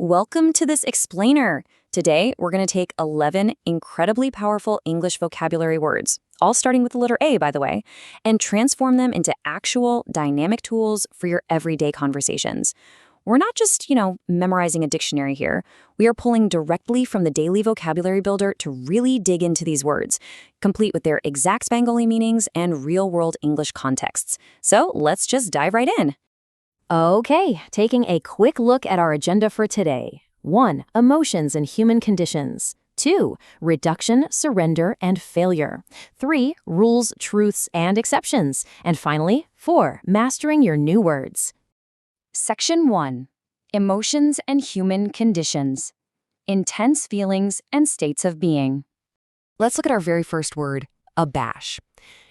Welcome to this explainer. Today, we're going to take 11 incredibly powerful English vocabulary words, all starting with the letter A, by the way, and transform them into actual dynamic tools for your everyday conversations. We're not just, memorizing a dictionary here. We are pulling directly from the daily vocabulary builder to really dig into these words, complete with their exact Bengali meanings and real-world English contexts. So let's just dive right in. Okay, taking a quick look at our agenda for today. 1. Emotions and human conditions. 2. Reduction, surrender, and failure. 3. Rules, truths, and exceptions. And finally, 4. Mastering your new words. Section 1. Emotions and human conditions. Intense feelings and states of being. Let's look at our very first word, abash.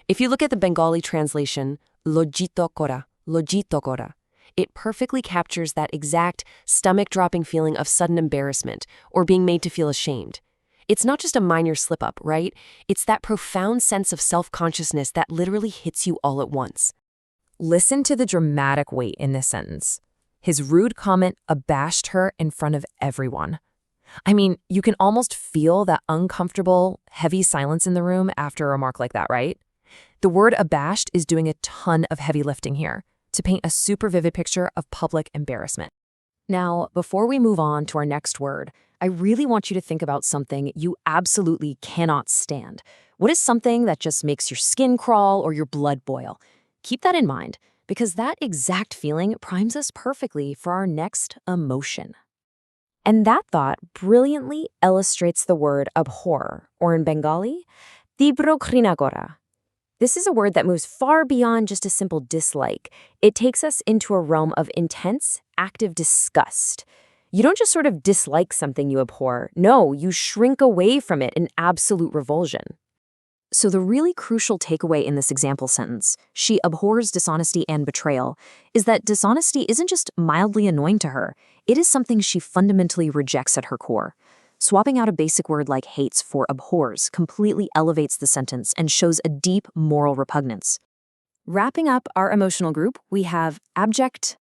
If you look at the Bengali translation, lojjito kora, it perfectly captures that exact stomach-dropping feeling of sudden embarrassment or being made to feel ashamed. It's not just a minor slip-up, right? It's that profound sense of self-consciousness that literally hits you all at once. Listen to the dramatic weight in this sentence. His rude comment abashed her in front of everyone. I mean, you can almost feel that uncomfortable, heavy silence in the room after a remark like that, right? The word abashed is doing a ton of heavy lifting here to paint a super vivid picture of public embarrassment. Now, before we move on to our next word, I really want you to think about something you absolutely cannot stand. What is something that just makes your skin crawl or your blood boil? Keep that in mind, because that exact feeling primes us perfectly for our next emotion. And that thought brilliantly illustrates the word abhor, or in Bengali, tibro ঘৃণা করা. This is a word that moves far beyond just a simple dislike. It takes us into a realm of intense, active disgust. You don't just sort of dislike something you abhor. No, you shrink away from it in absolute revulsion. So the really crucial takeaway in this example sentence, she abhors dishonesty and betrayal, is that dishonesty isn't just mildly annoying to her. It is something she fundamentally rejects at her core. Swapping out a basic word like hates for abhors completely elevates the sentence and shows a deep moral repugnance. Wrapping up our emotional group, we have abject.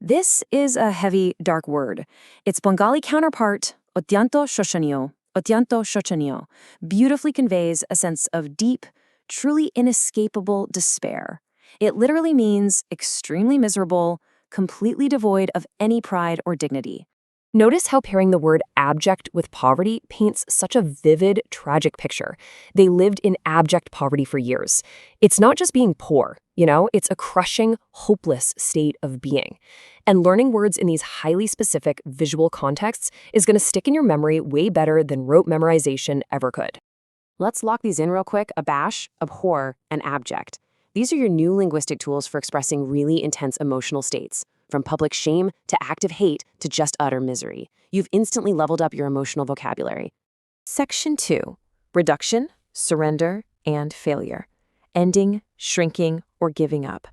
This is a heavy, dark word. Its Bengali counterpart, otyanto shochaniyo, beautifully conveys a sense of deep, truly inescapable despair. It literally means extremely miserable, completely devoid of any pride or dignity. Notice how pairing the word abject with poverty paints such a vivid, tragic picture. They lived in abject poverty for years. It's not just being poor, it's a crushing, hopeless state of being. And learning words in these highly specific visual contexts is going to stick in your memory way better than rote memorization ever could. Let's lock these in real quick: abash, abhor, and abject. These are your new linguistic tools for expressing really intense emotional states. From public shame to active hate to just utter misery. You've instantly leveled up your emotional vocabulary. Section 2. Reduction, surrender, and failure. Ending, shrinking, or giving up.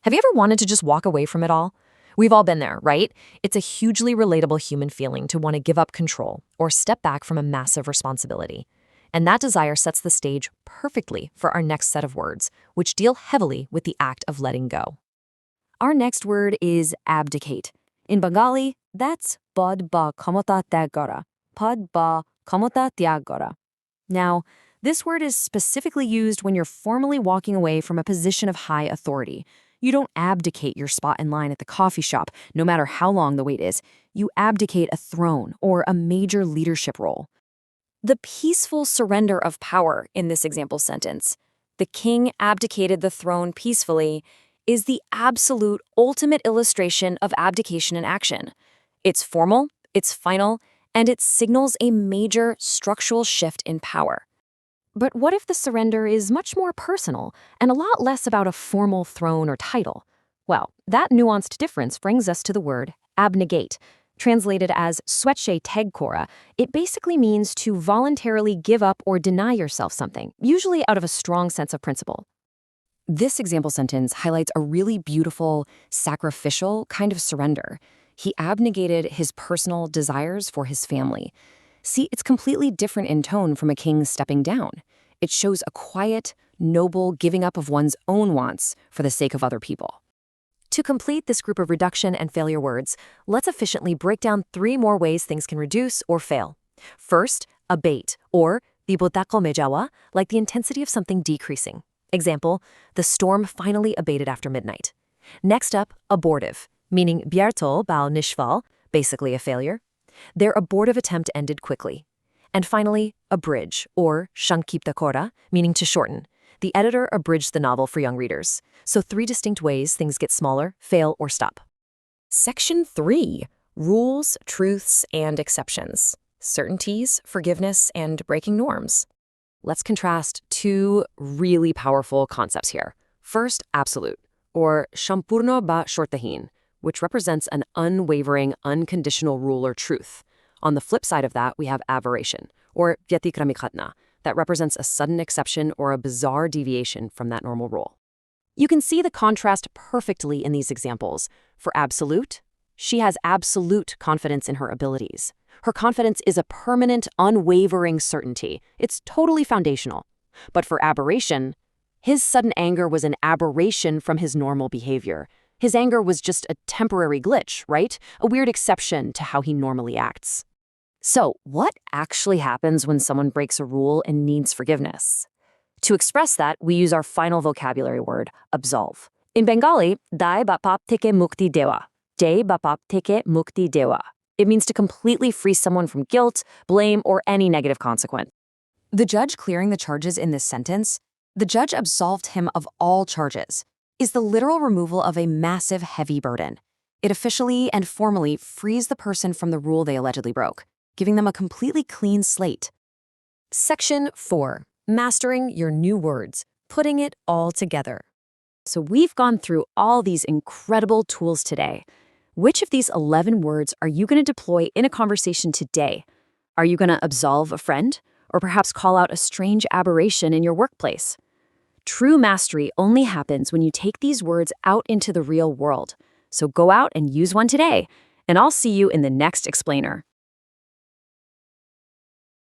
Have you ever wanted to just walk away from it all? We've all been there, right? It's a hugely relatable human feeling to want to give up control or step back from a massive responsibility. And that desire sets the stage perfectly for our next set of words, which deal heavily with the act of letting go. Our next word is abdicate. In Bengali, that's pod ba khamata tyag kara. Pod ba khamata tyag kara. Now, this word is specifically used when you're formally walking away from a position of high authority. You don't abdicate your spot in line at the coffee shop, no matter how long the wait is. You abdicate a throne or a major leadership role. The peaceful surrender of power in this example sentence, the king abdicated the throne peacefully, is the absolute ultimate illustration of abdication in action. It's formal, it's final, and it signals a major structural shift in power. But what if the surrender is much more personal and a lot less about a formal throne or title? Well, that nuanced difference brings us to the word abnegate. Translated as swetshe tegkora, it basically means to voluntarily give up or deny yourself something, usually out of a strong sense of principle. This example sentence highlights a really beautiful, sacrificial kind of surrender. He abnegated his personal desires for his family. See, it's completely different in tone from a king stepping down. It shows a quiet, noble giving up of one's own wants for the sake of other people. To complete this group of reduction and failure words, let's efficiently break down 3 more ways things can reduce or fail. First, abate, or bibotako mejawa, like the intensity of something decreasing. Example, the storm finally abated after midnight. Next up, abortive, meaning bierto bao nishval, basically a failure. Their abortive attempt ended quickly. And finally, abridge, or shankiptakora, meaning to shorten. The editor abridged the novel for young readers. So 3 distinct ways things get smaller, fail, or stop. Section 3. Rules, truths, and exceptions. Certainties, forgiveness, and breaking norms. Let's contrast 2 really powerful concepts here. First, absolute, or sampurno ba shortahin, which represents an unwavering, unconditional rule or truth. On the flip side of that, we have aberration, or vyatikramikhatna, that represents a sudden exception or a bizarre deviation from that normal rule. You can see the contrast perfectly in these examples. For absolute, she has absolute confidence in her abilities. Her confidence is a permanent, unwavering certainty. It's totally foundational. But for aberration, his sudden anger was an aberration from his normal behavior. His anger was just a temporary glitch, right? A weird exception to how he normally acts. So, what actually happens when someone breaks a rule and needs forgiveness? To express that, we use our final vocabulary word, absolve. In Bengali, dai bapap theke mukti dewa. Jai bapap theke mukti dewa. It means to completely free someone from guilt, blame, or any negative consequence. The judge clearing the charges in this sentence, the judge absolved him of all charges, is the literal removal of a massive, heavy burden. It officially and formally frees the person from the rule they allegedly broke, giving them a completely clean slate. Section 4. Mastering your new words, putting it all together. So we've gone through all these incredible tools today. Which of these 11 words are you going to deploy in a conversation today? Are you going to absolve a friend? Or perhaps call out a strange aberration in your workplace? True mastery only happens when you take these words out into the real world. So go out and use one today, and I'll see you in the next explainer.